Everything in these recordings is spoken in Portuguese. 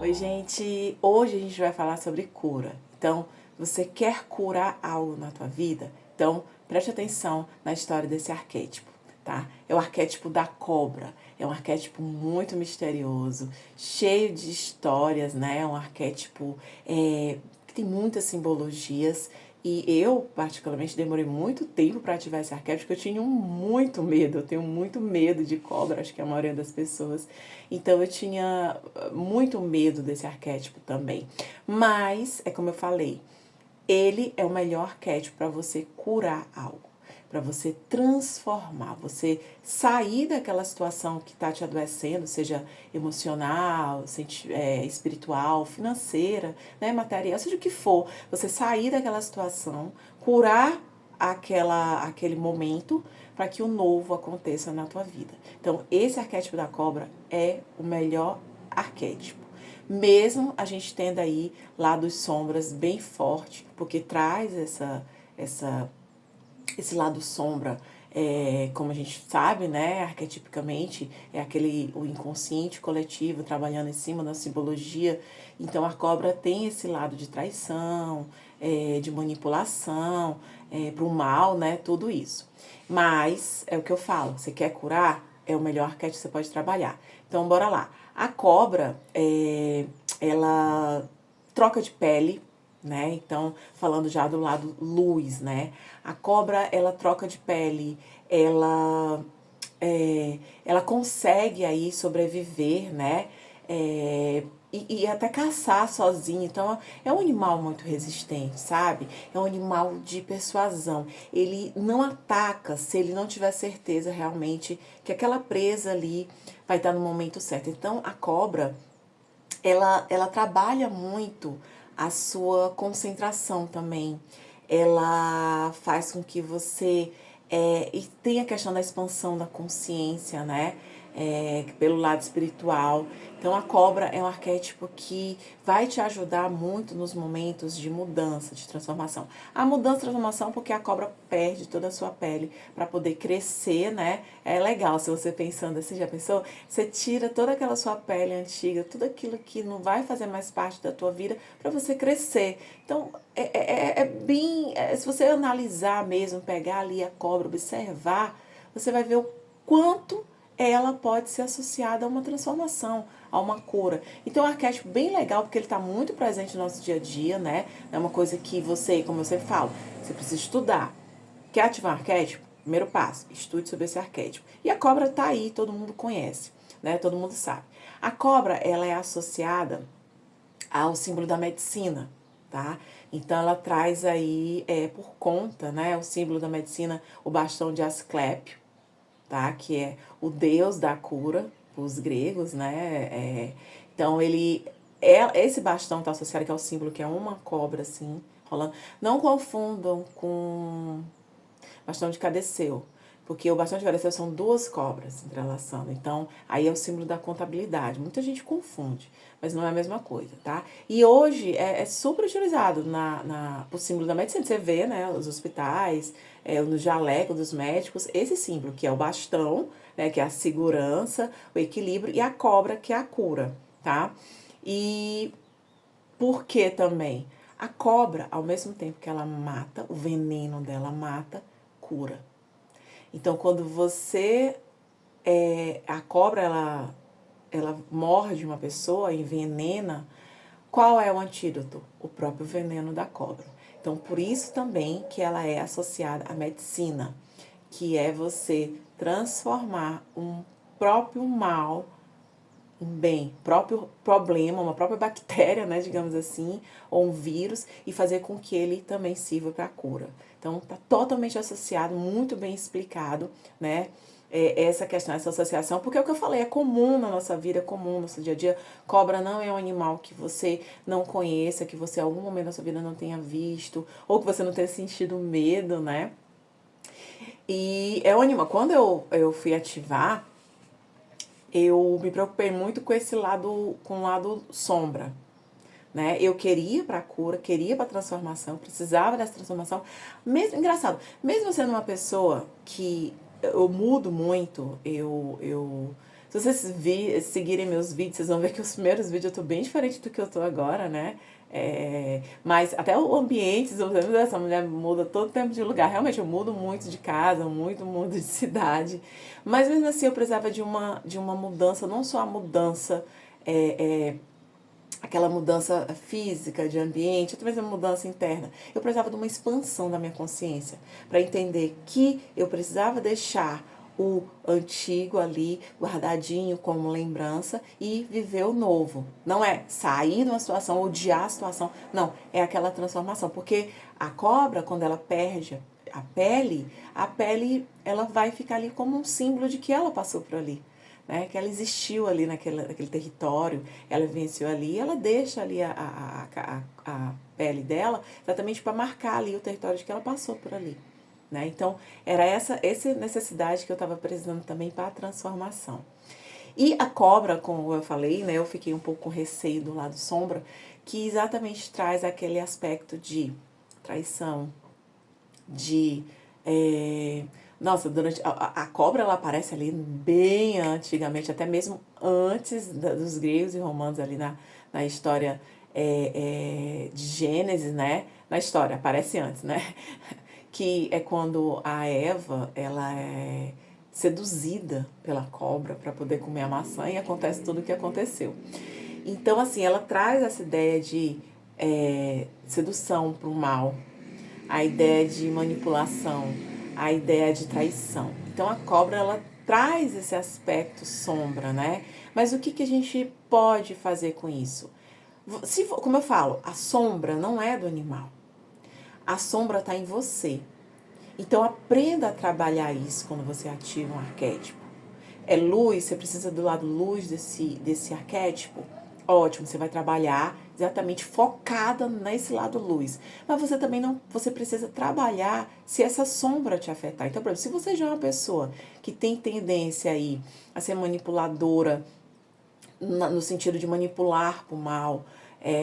Oi, gente! Hoje a gente vai falar sobre cura. Então, você quer curar algo na tua vida? Então, preste atenção na história desse arquétipo, tá? É o arquétipo da cobra. É um arquétipo muito misterioso, cheio de histórias, né? É um arquétipo que tem muitas simbologias. E eu, particularmente, demorei muito tempo para ativar esse arquétipo, porque eu tinha muito medo, eu tenho muito medo de cobra, acho que a maioria das pessoas. Então eu tinha muito medo desse arquétipo também. Mas, é como eu falei, ele é o melhor arquétipo para você curar algo, para você transformar, você sair daquela situação que está te adoecendo, seja emocional, espiritual, financeira, né, material, seja o que for, você sair daquela situação, curar aquele momento para que o novo aconteça na tua vida. Então, esse arquétipo da cobra é o melhor arquétipo. Mesmo a gente tendo aí lados sombras bem forte, porque traz esse lado sombra, como a gente sabe, né, arquetipicamente, é o inconsciente coletivo trabalhando em cima da simbologia. Então a cobra tem esse lado de traição, de manipulação, para o mal, né, tudo isso. Mas é o que eu falo, você quer curar? É o melhor arquétipo que você pode trabalhar. Então bora lá. A cobra, ela troca de pele, né? Então, falando já do lado luz, né? A cobra, ela troca de pele, ela consegue aí sobreviver, né? E até caçar sozinho. Então, é um animal muito resistente, sabe? É um animal de persuasão. Ele não ataca se ele não tiver certeza realmente que aquela presa ali vai estar no momento certo. Então, a cobra, ela trabalha muito a sua concentração também. Ela faz com que você... e tem a questão da expansão da consciência, né? Pelo lado espiritual. Então, a cobra é um arquétipo que vai te ajudar muito nos momentos de mudança, de transformação. A mudança e transformação porque a cobra perde toda a sua pele para poder crescer, né? É legal, se você pensando assim, já pensou? Você tira toda aquela sua pele antiga, tudo aquilo que não vai fazer mais parte da tua vida para você crescer. Então, bem... se você analisar mesmo, pegar ali a cobra, observar, você vai ver o quanto ela pode ser associada a uma transformação, a uma cura. Então é um arquétipo bem legal, porque ele está muito presente no nosso dia a dia, né? É uma coisa que você, como eu sempre falo, você precisa estudar. Quer ativar um arquétipo? Primeiro passo, estude sobre esse arquétipo. E a cobra está aí, todo mundo conhece, né? Todo mundo sabe. A cobra, ela é associada ao símbolo da medicina, tá? Então ela traz aí, por conta, né, o símbolo da medicina, o bastão de Asclépio, tá? Que é o deus da cura, os gregos, né? Então esse bastão está associado que é o símbolo que é uma cobra assim rolando. Não confundam com bastão de Cadeceu, porque o bastão de Cadeceu são duas cobras entrelaçando. Então aí é o símbolo da contabilidade. Muita gente confunde, mas não é a mesma coisa, tá? E hoje é super utilizado o símbolo da medicina. Você vê, né, os hospitais, no jaleco dos médicos, esse símbolo, que é o bastão, né, que é a segurança, o equilíbrio, e a cobra, que é a cura, tá? E por que também? A cobra, ao mesmo tempo que ela mata, o veneno dela mata, cura. Então, quando a cobra, ela morde uma pessoa, envenena, qual é o antídoto? O próprio veneno da cobra. Então, por isso também que ela é associada à medicina, que é você transformar um próprio mal em bem, próprio problema, uma própria bactéria, né, digamos assim, ou um vírus, e fazer com que ele também sirva para a cura. Então, está totalmente associado, muito bem explicado, né, essa questão, essa associação, porque é o que eu falei, é comum na nossa vida, é comum no nosso dia a dia. Cobra não é um animal que você não conheça, que você em algum momento da sua vida não tenha visto, ou que você não tenha sentido medo, né? E é um animal, quando eu fui ativar, eu me preocupei muito com esse lado, com o lado sombra, né? Eu queria para a cura, queria para a transformação, precisava dessa transformação. Mesmo, engraçado, mesmo sendo uma pessoa que eu mudo muito, eu Se vocês seguirem meus vídeos, vocês vão ver que os primeiros vídeos eu tô bem diferente do que eu tô agora, né? Mas até o ambiente, essa mulher muda todo tempo de lugar. Realmente eu mudo muito de casa, muito de cidade. Mas mesmo assim eu precisava de uma mudança, não só a mudança, aquela mudança física de ambiente, talvez uma mudança interna. Eu precisava de uma expansão da minha consciência para entender que eu precisava deixar o antigo ali guardadinho como lembrança e viver o novo. Não é sair de uma situação, odiar a situação. Não, é aquela transformação. Porque a cobra, quando ela perde a pele ela vai ficar ali como um símbolo de que ela passou por ali. Né, que ela existiu ali naquele território, ela venceu ali, ela deixa ali a pele dela exatamente para marcar ali o território de que ela passou por ali. Né? Então, era essa necessidade que eu estava precisando também para a transformação. E a cobra, como eu falei, né, eu fiquei um pouco com receio do lado sombra, que exatamente traz aquele aspecto de traição, de... nossa, durante a cobra ela aparece ali bem antigamente, até mesmo antes dos gregos e romanos ali na história de Gênesis, né? Na história, aparece antes, né? Que é quando a Eva, ela é seduzida pela cobra para poder comer a maçã e acontece tudo o que aconteceu. Então, assim, ela traz essa ideia de sedução para o mal, a ideia de manipulação, a ideia de traição. Então a cobra ela traz esse aspecto sombra, né? Mas o que a gente pode fazer com isso? Como eu falo, a sombra não é do animal. A sombra está em você. Então aprenda a trabalhar isso quando você ativa um arquétipo. É luz, você precisa do lado luz desse arquétipo? Ótimo, você vai trabalhar exatamente focada nesse lado luz. Mas você também não, você precisa trabalhar se essa sombra te afetar. Então, por exemplo, se você já é uma pessoa que tem tendência aí a ser manipuladora, no sentido de manipular para o mal,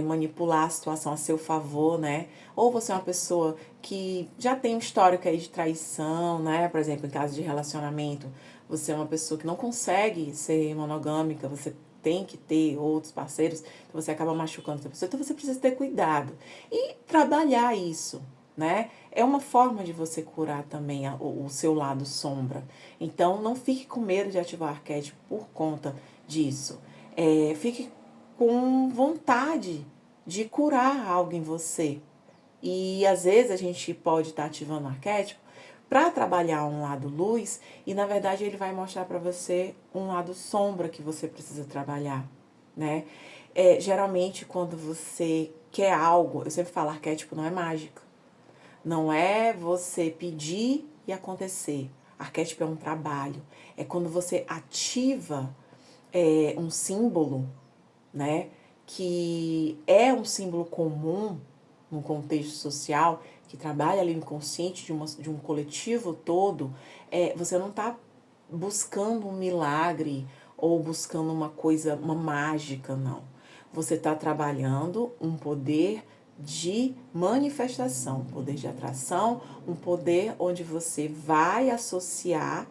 manipular a situação a seu favor, né? Ou você é uma pessoa que já tem um histórico aí de traição, né? Por exemplo, em caso de relacionamento, você é uma pessoa que não consegue ser monogâmica, você tem que ter outros parceiros, então você acaba machucando outra pessoa. Então você precisa ter cuidado e trabalhar isso, né? É uma forma de você curar também o seu lado sombra. Então não fique com medo de ativar o arquétipo por conta disso. Fique com vontade de curar algo em você. E às vezes a gente pode estar ativando o arquétipo para trabalhar um lado luz e na verdade ele vai mostrar para você um lado sombra que você precisa trabalhar, né? Geralmente quando você quer algo, eu sempre falo, arquétipo não é mágica. Não é você pedir e acontecer. Arquétipo é um trabalho. É quando você ativa um símbolo, né, que é um símbolo comum no contexto social, que trabalha ali no inconsciente de um coletivo todo, você não está buscando um milagre ou buscando uma coisa, uma mágica, não. Você está trabalhando um poder de manifestação, um poder de atração, um poder onde você vai associar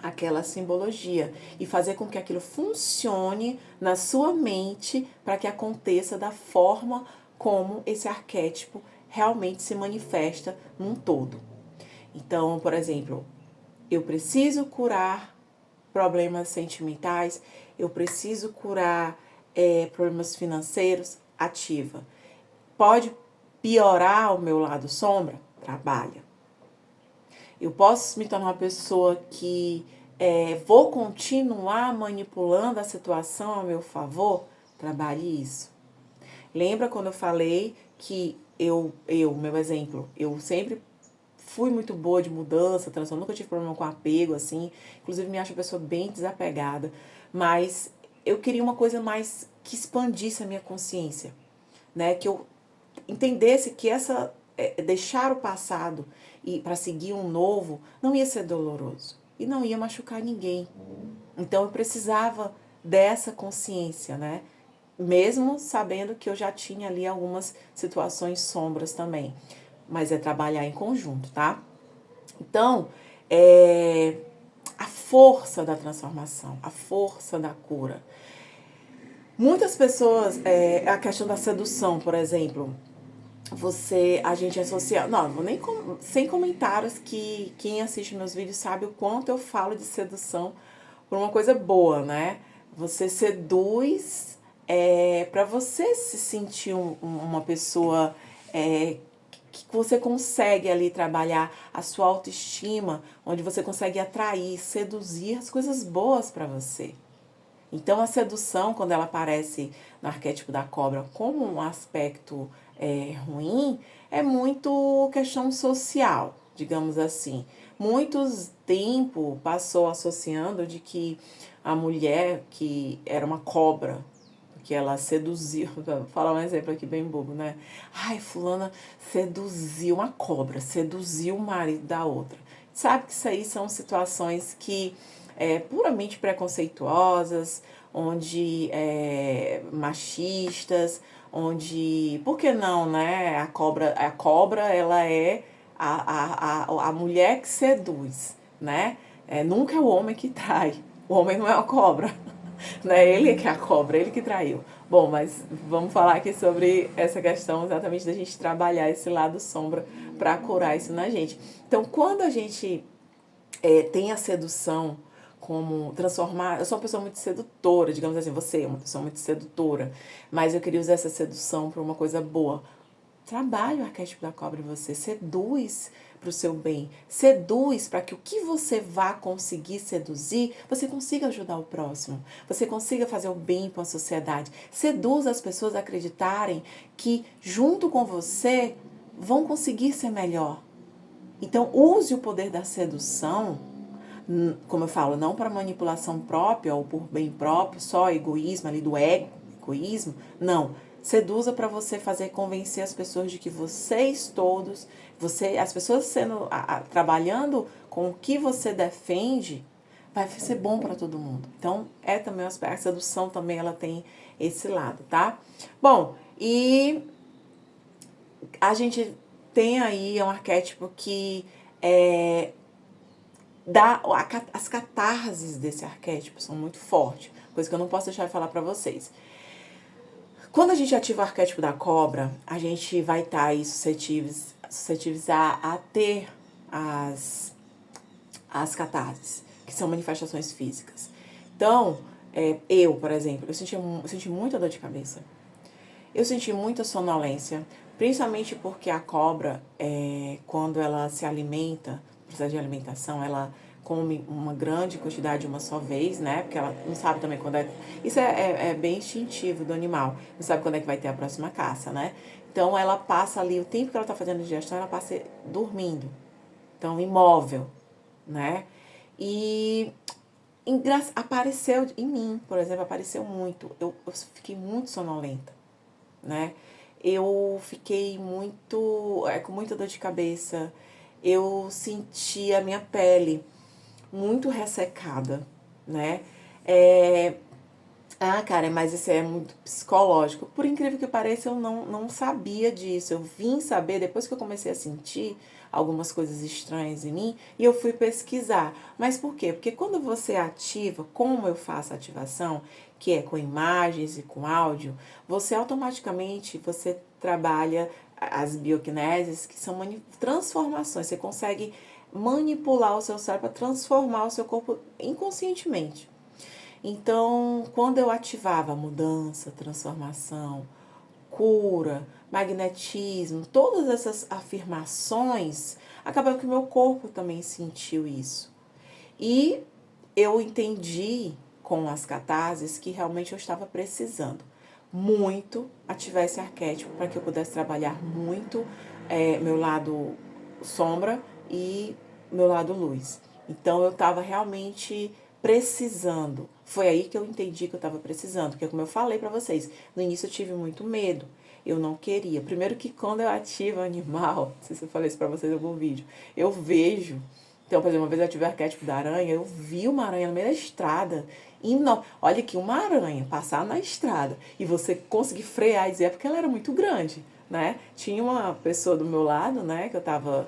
aquela simbologia e fazer com que aquilo funcione na sua mente para que aconteça da forma como esse arquétipo realmente se manifesta num todo. Então, por exemplo, eu preciso curar problemas sentimentais, eu preciso curar problemas financeiros, ativa. Pode piorar o meu lado sombra? Trabalha. Eu posso me tornar uma pessoa que vou continuar manipulando a situação a meu favor? Trabalhe isso. Lembra quando eu falei que meu exemplo, eu sempre fui muito boa de mudança, transição, nunca tive problema com apego, assim. Inclusive me acho uma pessoa bem desapegada. Mas eu queria uma coisa mais que expandisse a minha consciência, né? Que eu entendesse que deixar o passado e para seguir um novo não ia ser doloroso e não ia machucar ninguém. Então eu precisava dessa consciência, né? Mesmo sabendo que eu já tinha ali algumas situações sombras também. Mas é trabalhar em conjunto, tá? Então, a força da transformação, a força da cura. Muitas pessoas, a questão da sedução, por exemplo, a gente associa, não vou nem sem comentários, que quem assiste meus vídeos sabe o quanto eu falo de sedução por uma coisa boa, né? Você seduz para você se sentir uma pessoa que você consegue ali trabalhar a sua autoestima, onde você consegue atrair, seduzir as coisas boas para você. Então, a sedução, quando ela aparece no arquétipo da cobra como um aspecto ruim, é muito questão social, digamos assim. Muitos tempo passou associando de que a mulher que era uma cobra, porque ela seduziu, vou falar um exemplo aqui bem bobo, né? Ai, fulana seduziu uma cobra, seduziu o marido da outra. Sabe que isso aí são situações que puramente preconceituosas, onde machistas, onde, por que não, né? A cobra ela é a mulher que seduz, né? Nunca é o homem que trai. O homem não é a cobra, né? Ele é que é a cobra, ele que traiu. Bom, mas vamos falar aqui sobre essa questão exatamente da gente trabalhar esse lado sombra para curar isso na gente. Então, quando a gente tem a sedução como transformar... Eu sou uma pessoa muito sedutora, digamos assim, você é uma pessoa muito sedutora, mas eu queria usar essa sedução para uma coisa boa. Trabalhe o arquétipo da cobra em você, seduz para o seu bem, seduz para que o que você vá conseguir seduzir, você consiga ajudar o próximo, você consiga fazer o bem para a sociedade. Seduz as pessoas a acreditarem que junto com você vão conseguir ser melhor. Então use o poder da sedução, como eu falo, não para manipulação própria ou por bem próprio, só egoísmo ali do egoísmo, não. Seduza para você fazer convencer as pessoas de que vocês todos, as pessoas trabalhando com o que você defende, vai ser bom para todo mundo. Então, também a sedução também ela tem esse lado, tá? Bom, e a gente tem aí um arquétipo que as catarses desse arquétipo são muito fortes, coisa que eu não posso deixar de falar para vocês. Quando a gente ativa o arquétipo da cobra, a gente vai estar aí suscetíveis a ter as catarses, que são manifestações físicas. Então, por exemplo, eu senti muita dor de cabeça. Eu senti muita sonolência, principalmente porque a cobra, quando ela se alimenta, precisa de alimentação, ela come uma grande quantidade uma só vez, né? Porque ela não sabe também quando Isso é bem instintivo do animal. Não sabe quando é que vai ter a próxima caça, né? Então, ela passa ali, o tempo que ela tá fazendo digestão, ela passa dormindo. Então, imóvel, né? E apareceu em mim, por exemplo, apareceu muito. Eu fiquei muito sonolenta, né? Eu fiquei com muita dor de cabeça. Eu senti a minha pele muito ressecada, né? Cara, mas isso é muito psicológico. Por incrível que pareça, eu não sabia disso. Eu vim saber depois que eu comecei a sentir algumas coisas estranhas em mim e eu fui pesquisar. Mas por quê? Porque quando você ativa, como eu faço a ativação, que é com imagens e com áudio, você automaticamente trabalha as bioquineses, que são transformações. Você consegue manipular o seu cérebro para transformar o seu corpo inconscientemente. Então, quando eu ativava mudança, transformação, cura, magnetismo, todas essas afirmações, acabou que o meu corpo também sentiu isso. E eu entendi com as catarses que realmente eu estava precisando muito ativar esse arquétipo para que eu pudesse trabalhar muito meu lado sombra e meu lado luz. Então, eu estava realmente precisando. Foi aí que eu entendi que eu estava precisando, porque como eu falei para vocês, no início eu tive muito medo, eu não queria. Primeiro que quando eu ativo o animal, não sei se eu falei isso para vocês em algum vídeo, eu vejo. Então, por exemplo, uma vez eu ativei o arquétipo da aranha, eu vi uma aranha no meio da estrada. Olha aqui, uma aranha passar na estrada e você conseguir frear e dizer, porque ela era muito grande, né? Tinha uma pessoa do meu lado, né, que eu tava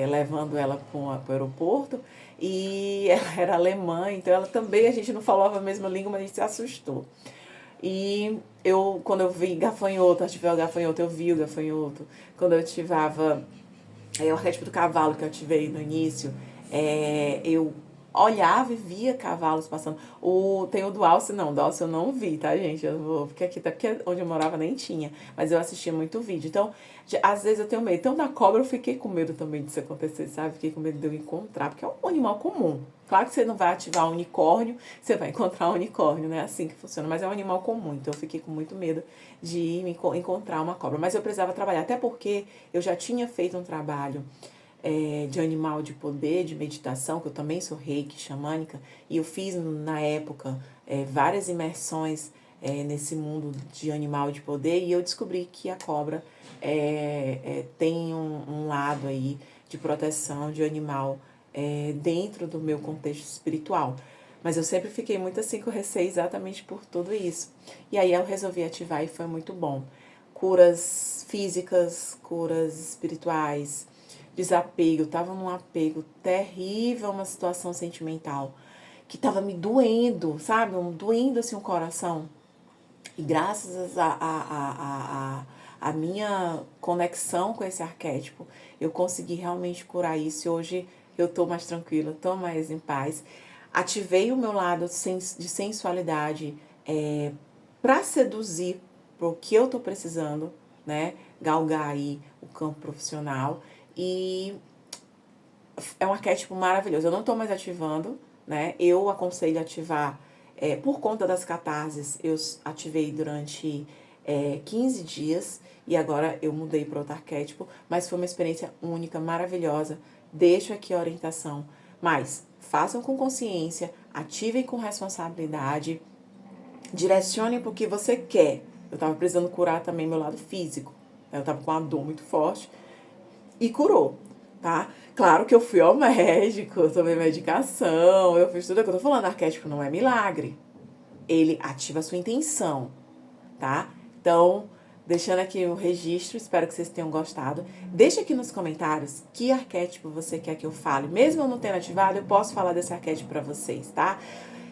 levando ela para o aeroporto, e ela era alemã, então ela também, a gente não falava a mesma língua, mas a gente se assustou. E quando eu vi gafanhoto, ativei o gafanhoto, eu vi o gafanhoto. Quando eu ativava o arquétipo do cavalo que eu ativei no início, eu olhava e via cavalos passando. Tem o do Alce, não, do Alce eu não vi, tá, gente? Eu vou, porque aqui, até porque onde eu morava nem tinha, mas eu assistia muito vídeo. Então, às vezes eu tenho medo. Então, da cobra eu fiquei com medo também disso acontecer, sabe? Fiquei com medo de eu encontrar, porque é um animal comum. Claro que você não vai ativar um unicórnio, você vai encontrar um unicórnio, né? Assim que funciona, mas é um animal comum, então eu fiquei com muito medo de encontrar uma cobra. Mas eu precisava trabalhar, até porque eu já tinha feito um trabalho de animal de poder, de meditação, que eu também sou reiki xamânica, e eu fiz na época várias imersões nesse mundo de animal de poder, e eu descobri que a cobra tem um lado aí de proteção de animal dentro do meu contexto espiritual. Mas eu sempre fiquei muito assim com receio exatamente por tudo isso. E aí eu resolvi ativar e foi muito bom. Curas físicas, curas espirituais, desapego. Eu tava num apego terrível, uma situação sentimental que tava me doendo, sabe? Doendo assim o coração. E graças a minha conexão com esse arquétipo, eu consegui realmente curar isso. E hoje eu tô mais tranquila, tô mais em paz. Ativei o meu lado de sensualidade para seduzir para o que eu tô precisando, né? Galgar aí o campo profissional. E é um arquétipo maravilhoso. Eu não tô mais ativando, né? Eu aconselho ativar por conta das catarses. Eu ativei durante 15 dias e agora eu mudei para outro arquétipo, mas foi uma experiência única, maravilhosa. Deixo aqui a orientação, mas façam com consciência, ativem com responsabilidade, direcionem para o que você quer. Eu estava precisando curar também meu lado físico. Eu estava com uma dor muito forte e curou, tá? Claro que eu fui ao médico, eu tomei medicação, eu fiz tudo o que eu tô falando. Arquétipo não é milagre. Ele ativa a sua intenção, tá? Então, deixando aqui o registro, espero que vocês tenham gostado. Deixa aqui nos comentários que arquétipo você quer que eu fale. Mesmo eu não tendo ativado, eu posso falar desse arquétipo pra vocês, tá?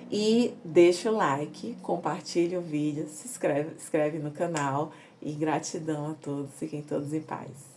E deixa o like, compartilha o vídeo, se inscreve no canal e gratidão a todos, fiquem todos em paz.